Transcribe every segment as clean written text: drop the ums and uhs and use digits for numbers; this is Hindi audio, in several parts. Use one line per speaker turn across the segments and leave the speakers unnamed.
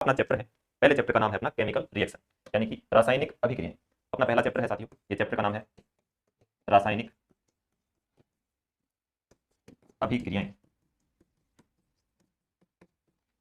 अपना चैप्टर है, पहले चैप्टर का नाम है अपना केमिकल रिएक्शन, यानी कि रासायनिक अभिक्रियाएं। अपना पहला चैप्टर है साथियों, ये चैप्टर का नाम है रासायनिक अभिक्रियाएं।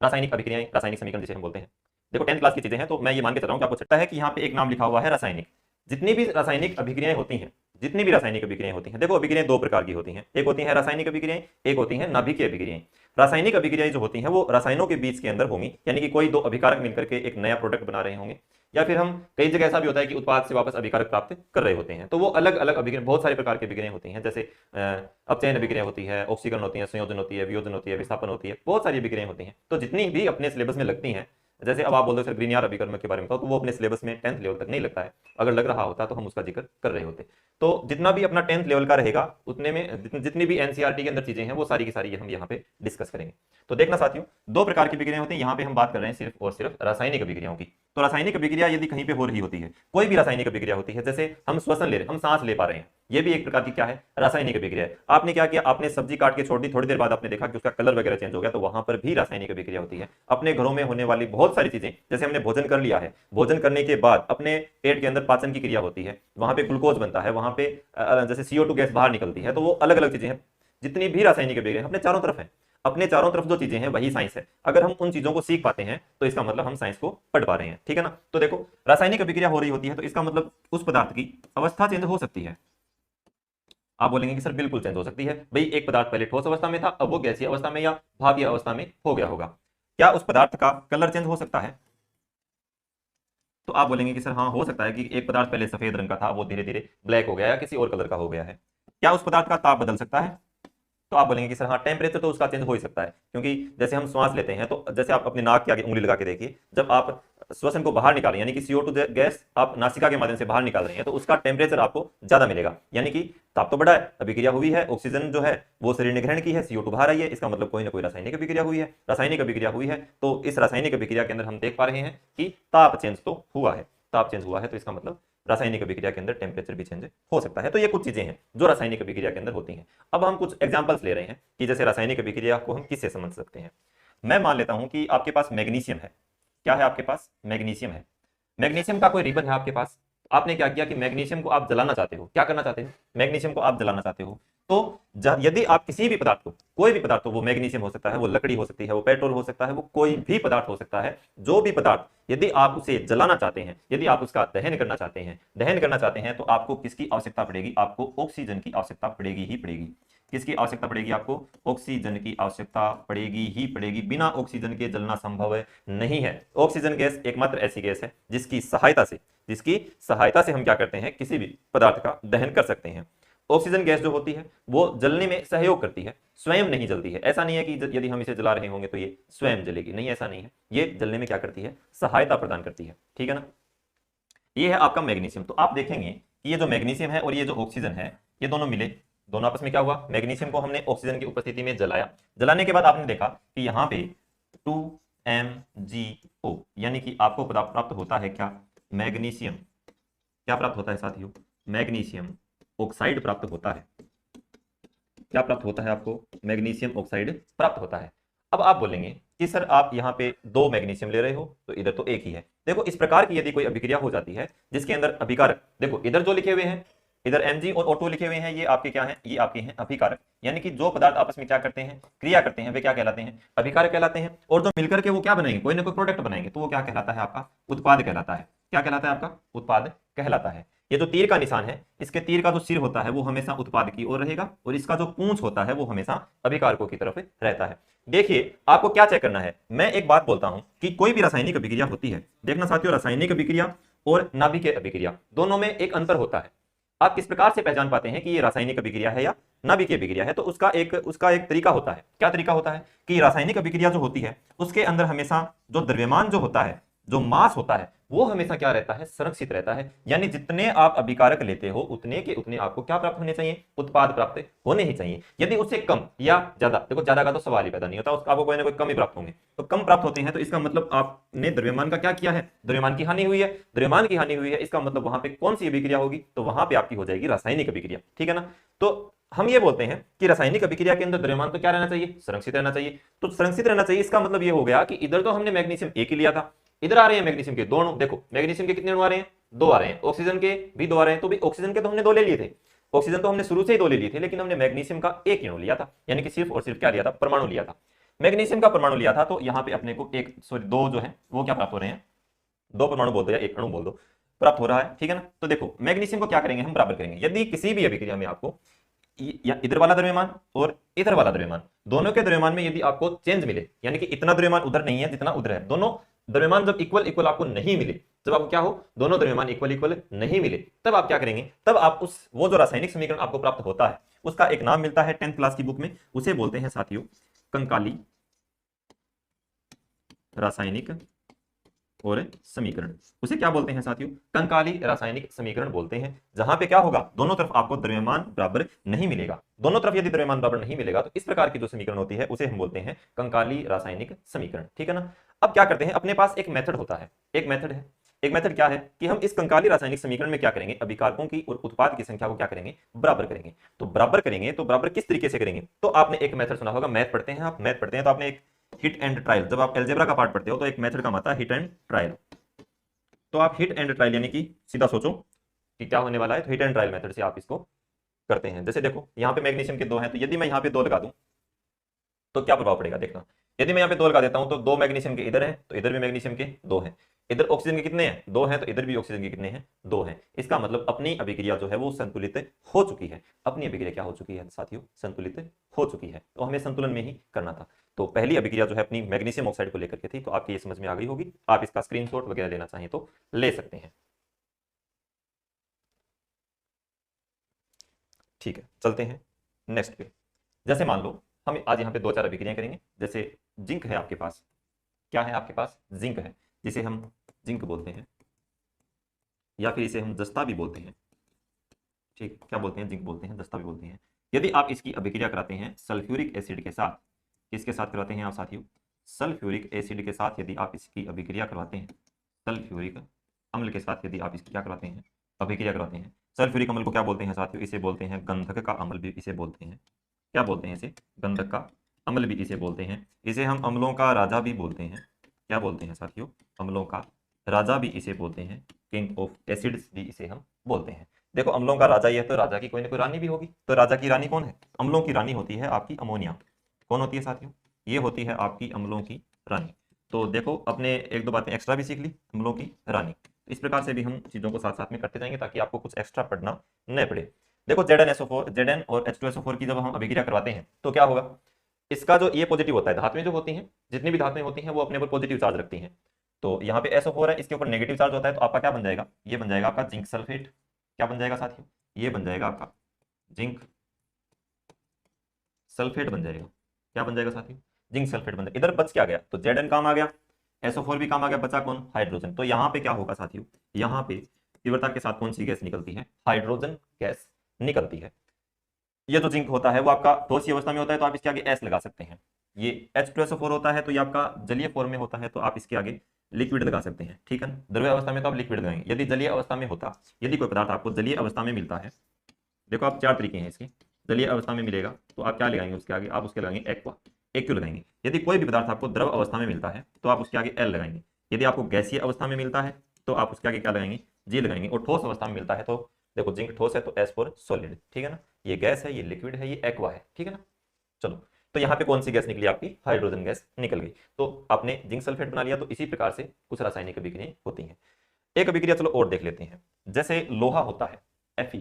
रासायनिक अभिक्रियाएं, रासायनिक समीकरण जिसे हम बोलते हैं। देखो 10th क्लास की चीजें हैं, तो मैं ये मान के चल रहा हूं कि आपको चलता है कि यहाँ पे एक नाम लिखा हुआ है रासायनिक। जितनी भी रासायनिक अभिक्रियाएं होती हैं, जितनी भी रासायनिक अभिक्रियाएं होती हैं, देखो अभिक्रियाएं दो प्रकार की होती हैं, एक होती है रासायनिक अभिक्रियाएं, एक होती है नाभिकीय अभिक्रियाएं। रासायनिक अभिक्रियाएं जो होती हैं वो रसायनों के बीच के अंदर होंगी, यानी कि कोई दो अभिकारक मिलकर के एक नया प्रोडक्ट बना रहे होंगे, या फिर हम कई जगह ऐसा भी होता है कि उत्पाद से वापस अभिकारक प्राप्त कर रहे होते हैं। तो वो अलग अलग अभिक्रिया, बहुत सारे प्रकार की अभिक्रियाएं होती हैं, जैसे अपचयन अभिक्रिया होती है, ऑक्सीकरण होती है, संयोजन होती है, वियोजन होती है, विस्थापन होती है, बहुत सारी अभिक्रियाएं होती हैं। तो जितनी भी अपने सिलेबस में लगती हैं, जैसे अब आप बोल दो सर ग्रीनियर अभिकर्मक के बारे में, तो वो अपने सिलेबस में 10th लेवल तक नहीं लगता है, अगर लग रहा होता तो हम उसका जिक्र कर रहे होते। तो जितना भी अपना 10th लेवल का रहेगा उतने में जितनी भी एनसीईआरटी के अंदर चीजें हैं वो सारी की सारी हम यहाँ पे डिस्कस करेंगे। तो देखना साथियों, दो प्रकार की अभिक्रियाएं होती हैं, यहाँ पे हम बात कर रहे हैं सिर्फ और सिर्फ रासायनिक अभिक्रियाओं की। तो रासायनिक अभिक्रिया यदि कहीं पे हो रही होती है, कोई भी रासायनिक अभिक्रिया होती है, जैसे हम श्वसन ले रहे हैं, हम सांस ले पा रहे हैं, ये भी एक प्रकार की क्या है, रासायनिक अभिक्रिया है। आपने क्या किया, आपने सब्जी काट के छोड़ दी, थोड़ी देर बाद आपने देखा कि उसका कलर वगैरह चेंज हो गया, तो वहां पर भी रासायनिक अभिक्रिया होती है। अपने घरों में होने वाली बहुत सारी चीजें, जैसे हमने भोजन कर लिया है, भोजन करने के बाद अपने पेट के अंदर पाचन की क्रिया होती है, वहां पे ग्लूकोज बनता है, वहां पे जैसे CO2 गैस बाहर निकलती है, तो वो अलग अलग चीजें हैं। जितनी भी रासायनिक अभिक्रिया अपने चारों तरफ है, अपने चारों तरफ जो चीजें हैं वही साइंस है। अगर हम उन चीजों को सीख पाते हैं तो इसका मतलब हम साइंस को पढ़ पा रहे हैं, ठीक है ना। तो देखो रासायनिक अभिक्रिया हो रही होती है, तो इसका मतलब उस पदार्थ की अवस्था चेंज हो सकती है। आप बोलेंगे कि सर बिल्कुल चेंज हो सकती है भाई, एक पदार्थ पहले ठोस अवस्था में था, अब वो गैसीय अवस्था में या भापीय अवस्था में हो गया होगा। क्या उस पदार्थ का कलर चेंज हो सकता है? तो आप बोलेंगे कि सर हाँ हो सकता है कि एक पदार्थ पहले सफेद रंग का था, वो धीरे धीरे ब्लैक हो गया या किसी और कलर का हो गया है। क्या उस पदार्थ का ताप बदल सकता है? तो आप बोलेंगे कि सर हाँ टेम्परेचर तो उसका चेंज हो ही सकता है, क्योंकि जैसे हम श्वास लेते हैं, तो जैसे आप अपने नाक के आगे उंगली लगा के देखिए, जब आप श्वसन को बाहर निकालें, यानी कि CO2 गैस आप नासिका के माध्यम से बाहर निकाल रहे हैं, तो उसका टेम्परेचर आपको ज्यादा मिलेगा, यानी कि ताप तो बढ़ा है, अभिक्रिया हुई है, ऑक्सीजन जो है वो शरीर ने ग्रहण की है, CO2 बाहर आई है, इसका मतलब कोई ना कोई रासायनिक अभिक्रिया हुई है। रासायनिक अभिक्रिया हुई है, तो इस रासायनिक अभिक्रिया के अंदर हम देख पा रहे हैं कि ताप चेंज तो हुआ है, ताप चेंज हुआ है, तो इसका मतलब रासायनिक अभिक्रिया के अंदर टेम्परेचर भी चेंज हो सकता है। तो ये कुछ चीजें हैं जो रासायनिक अभिक्रिया के अंदर होती हैं। अब हम कुछ एग्जांपल्स ले रहे हैं कि जैसे रासायनिक अभिक्रिया को हम किससे समझ सकते हैं। मैं मान लेता हूं कि आपके पास मैग्नीशियम है। क्या है आपके पास? मैग्नीशियम है। मैग्नीशियम का कोई रिबन है आपके पास। आपने क्या किया कि मैग्नीशियम को आप जलाना चाहते हो। क्या करना चाहते हो? मैग्नीशियम को आप जलाना चाहते हो। तो यदि आप किसी भी पदार्थ को, कोई भी पदार्थ हो, वो मैग्नीशियम हो सकता है, वो लकड़ी हो सकती है, वो पेट्रोल हो सकता है, वो कोई भी पदार्थ हो सकता है, जो भी पदार्थ यदि आप उसे जलाना चाहते हैं, यदि आप उसका दहन करना चाहते हैं, तो आपको किसकी आवश्यकता पड़ेगी? आपको ऑक्सीजन की आवश्यकता पड़ेगी ही पड़ेगी। किसकी आवश्यकता पड़ेगी? आपको ऑक्सीजन की आवश्यकता पड़ेगी ही पड़ेगी। बिना ऑक्सीजन के जलना संभव नहीं है। ऑक्सीजन गैस एकमात्र ऐसी गैस है जिसकी सहायता से हम क्या करते हैं, किसी भी पदार्थ का दहन कर सकते हैं। ऑक्सीजन गैस जो होती है वो जलने में सहयोग करती है, स्वयं नहीं जलती है। ऐसा नहीं है कि यदि हम इसे जला रहे होंगे तो ये स्वयं जलेगी, नहीं, ऐसा नहीं है। ये जलने में क्या करती है? सहायता प्रदान करती है, ठीक है ना। ये है आपका मैग्नीशियम। तो आप देखेंगे कि ये जो मैग्नीशियम है और ये जो ऑक्सीजन है, ये दोनों मिले, दोनों आपस में क्या हुआ? मैग्नीशियम को हमने ऑक्सीजन की उपस्थिति में जलाया। जलाने के बाद आपने देखा कि यहाँ पे 2MgO, यानी कि आपको प्राप्त होता है क्या? मैग्नीशियम। क्या प्राप्त होता है साथियों? मैग्नीशियम ऑक्साइड प्राप्त होता है। क्या प्राप्त होता है आपको? मैग्नीशियम ऑक्साइड प्राप्त होता है। अब आप बोलेंगे कि सर आप यहाँ पे दो मैग्नीशियम ले रहे हो, तो इधर तो एक ही है। देखो इस प्रकार की यदि कोई अभिक्रिया हो जाती है जिसके अंदर अभिकारक, देखो इधर जो लिखे हुए हैं, इधर Mg और O2 लिखे हुए हैं, ये आपके क्या हैं? ये आपके हैं अभिकारक। यानी कि जो पदार्थ आपस में क्या करते हैं, क्रिया करते हैं, वे क्या कहलाते हैं? अभिकारक कहलाते हैं। और जो मिलकर के वो क्या बनाएंगे, कोई ना कोई प्रोडक्ट बनाएंगे, तो वो क्या कहलाता है? आपका उत्पाद कहलाता है। क्या कहलाता है? आपका उत्पाद कहलाता है। ये जो तीर का निशान है, इसके तीर का जो सिर होता है वो हमेशा उत्पाद की ओर रहेगा, और इसका जो पूंछ होता है वो हमेशा अभिकारकों की तरफ रहता है। देखिए आपको क्या चेक करना है, मैं एक बात बोलता हूं कि कोई भी रासायनिक अभिक्रिया होती है, देखना साथियों, रासायनिक अभिक्रिया और नाभिकीय अभिक्रिया दोनों में एक अंतर होता है। आप किस प्रकार से पहचान पाते हैं कि ये रासायनिक अभिक्रिया है या नाभिकीय अभिक्रिया है? तो उसका एक तरीका होता है। क्या तरीका होता है कि रासायनिक अभिक्रिया जो होती है उसके अंदर हमेशा जो द्रव्यमान जो होता है, जो मास होता है, वो हमेशा क्या रहता है? संरक्षित रहता है। यानी जितने आप अभिकारक लेते हो उतने के उतने आपको क्या प्राप्त होने चाहिए? उत्पाद प्राप्त होने ही चाहिए। यदि उससे कम या ज्यादा, देखो ज्यादा का तो सवाल ही पैदा नहीं होता, उसका आपको कोई ना कोई कम ही प्राप्त होंगे, तो कम प्राप्त होते हैं तो इसका मतलब आपने द्रव्यमान का क्या किया है? द्रव्यमान की हानि हुई है। द्रव्यमान की हानि हुई है, इसका मतलब वहां पे कौन सी अभिक्रिया होगी? तो वहां पे आपकी हो जाएगी रासायनिक अभिक्रिया, ठीक है ना। तो हम ये बोलते हैं कि रासायनिक अभिक्रिया के अंदर द्रव्यमान तो क्या रहना चाहिए, संरक्षित रहना चाहिए। तो संरक्षित रहना चाहिए, इसका मतलब ये हो गया कि इधर तो हमने मैग्नीशियम एक ही लिया था, इधर आ रहे हैं मैग्नीशियम के दो अणु। देखो मैग्नीशियम के कितने अणु आ रहे हैं, दो आ रहे हैं। ऑक्सीजन के भी दो आ रहे हैं। तो भी ऑक्सीजन के तो हमने दो ले लिए थे, ऑक्सीजन तो हमने शुरू से ही दो ले लिए थे, लेकिन हमने मैग्नीशियम का एक अणु लिया था, यानी कि सिर्फ और सिर्फ क्या लिया था, परमाणु लिया था। मैग्नीशियम का परमाणु लिया था, तो यहाँ पे अपने को एक सॉरी दो जो है वो क्या प्राप्त हो रहे हैं, दो परमाणु बोल दो या एक अणु बोल दो, प्राप्त हो रहा है, ठीक है ना। तो देखो मैग्नीशियम को क्या करेंगे, हम बराबर करेंगे। यदि किसी भी अभिक्रिया में आपको या इधर वाला द्रव्यमान और इधर वाला द्रव्यमान, दोनों के द्रव्यमान में यदि आपको चेंज मिले, यानी कि इतना द्रव्यमान उधर नहीं है जितना उधर है, दोनों द्रव्यमान जब इक्वल इक्वल आपको नहीं मिले, जब आपको क्या हो, दोनों द्रव्यमान इक्वल इक्वल नहीं मिले, तब आप क्या करेंगे, तब आप उस वो जो रासायनिक समीकरण आपको प्राप्त होता है उसका एक नाम मिलता है 10th क्लास की बुक में, उसे बोलते हैं साथियों कंकाली रासायनिक और समीकरण। उसे क्या बोलते हैं साथियों, कंकाली रासायनिक समीकरण बोलते हैं। जहां पे क्या होगा, दोनों तरफ आपको द्रव्यमान बराबर नहीं मिलेगा, दोनों तरफ यदि द्रव्यमान बराबर नहीं मिलेगा तो इस प्रकार की जो समीकरण होती है उसे हम बोलते हैं कंकाली रासायनिक समीकरण, ठीक है ना। अब क्या करते हैं, अपने पास एक मेथड होता है, एक मेथड है, एक मेथड क्या है कि हम इस कंकाली रासायनिक समीकरण में क्या करेंगे, अभिकारकों की और उत्पाद की संख्या को क्या करेंगे, बराबर करेंगे। तो बराबर करेंगे, तो बराबर किस तरीके से करेंगे, तो आपने एक मेथड सुना होगा, मैथ पढ़ते हैं आप, मैथ पढ़ते हैं तो आपने एक हिट एंड ट्रायल, जब आप एलजेब्रा का पार्ट पढ़ते हो तो एक मेथड का आता है हिट एंड ट्रायल। तो आप हिट एंड ट्रायल यानी कि सीधा सोचो कि क्या होने वाला है, तो हिट एंड ट्रायल मेथड से आप इसको करते हैं। जैसे देखो यहाँ पे मैग्नीशियम के दो हैं, तो यदि मैं यहाँ पे दो लगा दूं तो क्या प्रभाव पड़ेगा, देखना। यदि मैं यहाँ पे दो लगा देता हूं तो दो मैग्नीशियम के इधर हैं, तो इधर भी मैग्नीशियम के दो हैं। इधर ऑक्सीजन के कितने हैं, दो हैं, तो इधर भी ऑक्सीजन के कितने हैं, दो हैं। इसका मतलब अपनी अभिक्रिया जो है वो संतुलित हो चुकी है। अपनी अभिक्रिया क्या हो चुकी है साथियों, संतुलित हो चुकी है। तो हमें संतुलन में ही करना था। तो पहली अभिक्रिया जो है अपनी मैग्नीशियम ऑक्साइड को लेकर के थी, तो आपकी ये समझ में आ गई होगी। आप इसका स्क्रीनशॉट वगैरह लेना चाहें तो ले सकते हैं, ठीक है। चलते हैं नेक्स्ट पे। जैसे मान लो हम आज यहाँ पे दो चार अभिक्रियाएं करेंगे। जैसे जिंक है आपके पास, क्या है आपके पास, जिंक है, जिसे हम जिंक बोलते हैं या फिर इसे हम जस्ता भी बोलते हैं, ठीक, क्या बोलते हैं, जिंक बोलते हैं, जस्ता भी बोलते हैं। यदि आप इसकी अभिक्रिया कराते हैं सल्फ्यूरिक एसिड के साथ, किसके साथ करवाते हैं आप साथियों, सल्फ्यूरिक एसिड के साथ यदि आप इसकी अभिक्रिया करवाते हैं, सल्फ्यूरिक अम्ल के साथ यदि आप इसकी क्या करवाते हैं, अभिक्रिया करवाते हैं। सल्फ्यूरिक अम्ल को क्या बोलते हैं साथियों, इसे बोलते हैं गंधक का अम्ल भी इसे बोलते हैं। क्या बोलते हैं इसे, गंधक का अम्ल भी इसे बोलते हैं। इसे हम अम्लों का राजा भी बोलते हैं। क्या बोलते हैं साथियों, अम्लों का राजा भी इसे बोलते हैं, किंग ऑफ एसिड्स भी इसे हम बोलते हैं। देखो अम्लों का राजा ये है, तो राजा की कोई ना कोई रानी भी होगी। तो राजा की रानी कौन है, अम्लों की रानी होती है आपकी अमोनिया। कौन होती है साथियों, ये होती है आपकी अम्लों की रानी। तो देखो अपने एक दो बातें एक्स्ट्रा भी सीख ली, अम्लों की रानी। तो इस प्रकार से भी हम चीज़ों को साथ साथ में करते जाएंगे ताकि आपको कुछ एक्स्ट्रा पढ़ना न पड़े। देखो ZnSO4 Zn और H2SO4 की जब हम अभिक्रिया करवाते हैं तो क्या होगा, इसका जो ये पॉजिटिव होता है, धातुएं जो होती हैं, जितनी भी धातुएं होती हैं वो अपने ऊपर पॉजिटिव चार्ज रखती हैं। तो यहाँ पे SO4 है, इसके ऊपर नेगेटिव चार्ज होता है, तो आपका क्या बन जाएगा, ये बन जाएगा आपका जिंक सल्फेट। क्या बन जाएगा साथियों, ये बन जाएगा आपका जिंक सल्फेट बन जाएगा। क्या बन जाएगा साथियों, जिंक सल्फेट बन जाएगा। इधर बच क्या गया, तो Zn काम आ गया, SO4 भी काम आ गया, बचा कौन, हाइड्रोजन। तो यहाँ पे क्या होगा साथियों, यहाँ पे तीव्रता के साथ कौन सी गैस निकलती है, हाइड्रोजन गैस निकलती है। ये जो जिंक होता है वो आपका ठोस अवस्था में होता है, तो आप इसके आगे एस लगा सकते हैं। ये H2SO4 होता है तो ये आपका जलीय फॉर्म में होता है, तो आप इसके आगे लिक्विड लगा सकते हैं, ठीक है। द्रव्य अवस्था में तो आप लिक्विड लगाएंगे। यदि जलीय अवस्था में होता, यदि कोई पदार्थ आपको जलीय अवस्था में मिलता है, देखो आप चार तरीके हैं इसके, जलीय अवस्था में मिलेगा तो आप क्या लगाएंगे उसके आगे, आप उसके लगाएंगे एक्वा, एक्यू लगाएंगे। यदि कोई भी पदार्थ आपको द्रव अवस्था में मिलता है तो आप उसके आगे एल लगाएंगे। यदि आपको गैसीय अवस्था में मिलता है तो आप उसके आगे क्या लगाएंगे, जी लगाएंगे। और ठोस अवस्था में मिलता है तो देखो जिंक ठोस है तो एस फॉर सॉलिड, ठीक है ना। ये गैस है, ये लिक्विड है, ये एक्वा है, ठीक है ना। चलो तो यहाँ पे कौन सी गैस निकली, आपकी हाइड्रोजन गैस निकल गई। तो आपने जिंक सल्फेट बना लिया। तो इसी प्रकार से कुछ रासायनिक अभिक्रियाएं होती हैं। एक अभिक्रिया चलो और देख लेते हैं। जैसे लोहा होता है Fe,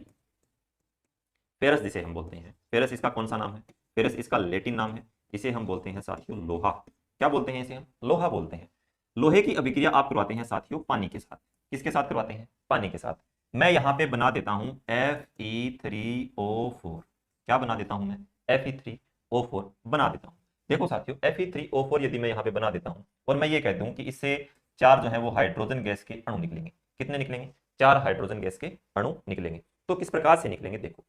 फेरस जिसे हम बोलते हैं, फेरस इसका कौन सा नाम है, फेरस इसका लैटिन नाम है। इसे हम बोलते हैं साथियों लोहा। क्या बोलते हैं इसे हम, लोहा बोलते हैं। लोहे की अभिक्रिया आप करवाते हैं साथियों पानी के साथ। किसके साथ करवाते हैं, पानी के साथ। मैं यहाँ पे बना देता हूं Fe3O4। क्या बना देता हूं मैं, Fe3O4 बना देता हूं। देखो साथियों Fe3O4 यदि मैं यहाँ पे बना देता हूं और मैं ये कहता हूं कि इससे चार जो है वो हाइड्रोजन गैस के अणु निकलेंगे। कितने निकलेंगे, चार हाइड्रोजन गैस के अणु निकलेंगे। तो किस प्रकार से निकलेंगे, देखो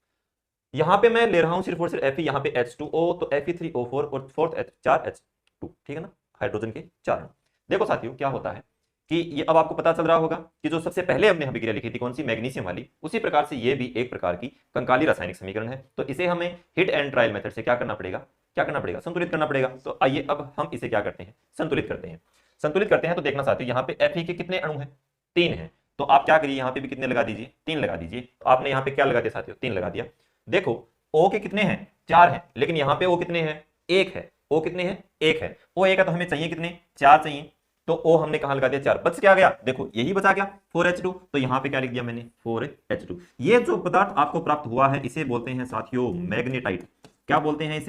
यहाँ पे मैं ले रहा हूं सिर्फ और सिर्फ Fe, यहाँ पे H2O, तो Fe3O4 और फोर्थ H, 4H2, ठीक है ना, हाइड्रोजन के चार अणु। देखो साथियों क्या होता है कि ये अब आपको पता चल रहा होगा कि जो सबसे पहले हमने अभिक्रिया लिखी थी कौन सी, मैग्नीशियम वाली, उसी प्रकार से ये भी एक प्रकार की कंकाली रासायनिक समीकरण है। तो इसे हमें हिट एंड ट्रायल मेथड से क्या करना पड़ेगा, संतुलित करना पड़ेगा। तो आइए अब हम इसे क्या करते हैं, संतुलित करते हैं। संतुलित करते हैं तो देखना साथियों, यहाँ पे Fe के कितने अणु हैं, 3 हैं। तो आप क्या करिए, यहाँ पे भी कितने लगा दीजिए, 3 लगा दीजिए। तो आपने यहाँ पे क्या लगा दिया साथियों, 3 लगा दिया। देखो O के कितने हैं, 4 हैं, लेकिन यहाँ पे O कितने हैं, 1 है। O कितने हैं, 1 है। O 1 है तो हमें चाहिए कितने, 4 चाहिए। तो O हमने कहां लगा दिया, 4। बच क्या गया, देखो यही बचा गया 4H2। तो यहाँ पे क्या लिख दिया मैंने, 4H2। ये जो पदार्थ आपको प्राप्त हुआ है इसे बोलते हैं साथियों मैग्नेटाइट। क्या बोलते हैं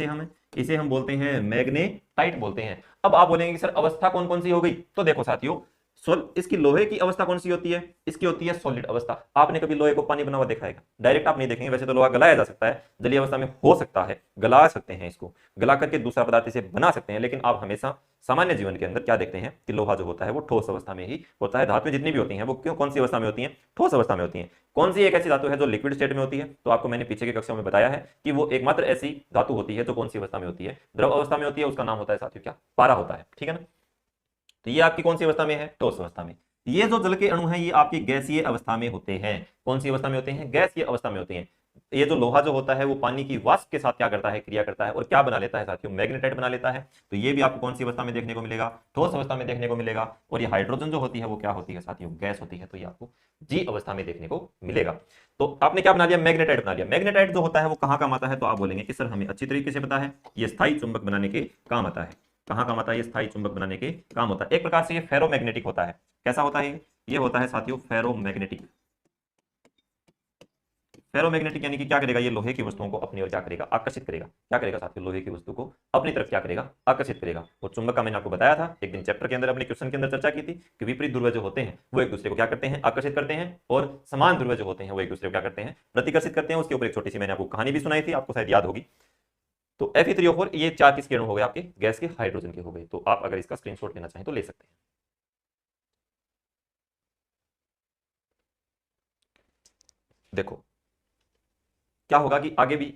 इसे हम बोलते हैं मैग्नेटाइट बोलते हैं। अब आप बोलेंगे कि सर अवस्था कौन कौन सी हो गई, तो देखो साथियों, इसकी लोहे की अवस्था कौन सी होती है, इसकी होती है सॉलिड अवस्था। आपने कभी लोहे को पानी बना हुआ देखा है, डायरेक्ट आप नहीं देखेंगे। वैसे तो लोहा गलाया जा सकता है, जलीय अवस्था में हो सकता है, गला सकते हैं, इसको गला करके दूसरा पदार्थ इसे बना सकते हैं। लेकिन आप हमेशा सामान्य जीवन के अंदर क्या देखते हैं कि लोहा जो होता है वो ठोस अवस्था में ही होता है। धातुएं जितनी भी होती हैं वो क्यों, कौन सी अवस्था में होती हैं, ठोस अवस्था में होती हैं। कौन सी एक ऐसी धातु है जो लिक्विड स्टेट में होती है, तो आपको मैंने पीछे की कक्षा में बताया है कि वो एकमात्र ऐसी धातु होती है जो कौन सी अवस्था में होती है, द्रव अवस्था में होती है। उसका नाम होता है साथियों क्या, पारा होता है, ठीक है ना। तो ये आपकी कौन सी अवस्था में है, ठोस अवस्था में। ये जो जल के अणु हैं ये आपकी गैसीय अवस्था में होते हैं। कौन सी अवस्था में होते हैं, गैसीय अवस्था में होते हैं। ये जो लोहा जो होता है वो पानी की वाष्प के साथ क्या करता है, क्रिया करता है, और क्या बना लेता है साथियों, मैग्नेटाइट बना लेता है। तो ये भी आपको कौन सी अवस्था में देखने को मिलेगा, ठोस अवस्था में देखने को मिलेगा। और ये हाइड्रोजन जो होती है वो क्या होती है साथियों, गैस होती है। तो ये आपको जी अवस्था में देखने को मिलेगा। तो आपने क्या बना लिया, मैग्नेटाइट बना लिया। मैग्नेटाइट जो होता है वो कहाँ काम आता है, तो आप बोलेंगे कि सर हमें अच्छी तरीके से पता है, ये स्थायी चुंबक बनाने के काम आता है। कहाँ काम आता है, ये स्थायी चुंबक बनाने के काम होता है। एक प्रकार से ये फेरोमैग्नेटिक होता है। कैसा होता है ये होता है साथियों फेरोमैग्नेटिक। फेरोमैग्नेटिक यानी कि क्या करेगा, ये लोहे की वस्तुओं को अपनी ओर क्या करेगा, आकर्षित करेगा। क्या करेगा साथियों, लोहे की वस्तु को अपनी तरफ क्या करेगा, आकर्षित करेगा। और चुंबक का मैंने आपको बताया था एक दिन चैप्टर के अंदर, अपने क्वेश्चन के अंदर चर्चा की थी कि विपरीत ध्रुव जो होते हैं वो एक दूसरे को क्या करते हैं, आकर्षित करते हैं, और समान ध्रुव जो होते हैं वो एक दूसरे को क्या करते हैं, प्रतिकर्षित करते हैं। उसके ऊपर एक छोटी सी मैंने आपको कहानी भी सुनाई थी, आपको शायद याद होगी। तो Fe3O4 ये 4 किसके अणु हो गए, आपके गैस के हाइड्रोजन के हो गए। तो आप अगर इसका स्क्रीनशॉट लेना चाहें तो ले सकते हैं। देखो क्या होगा कि आगे भी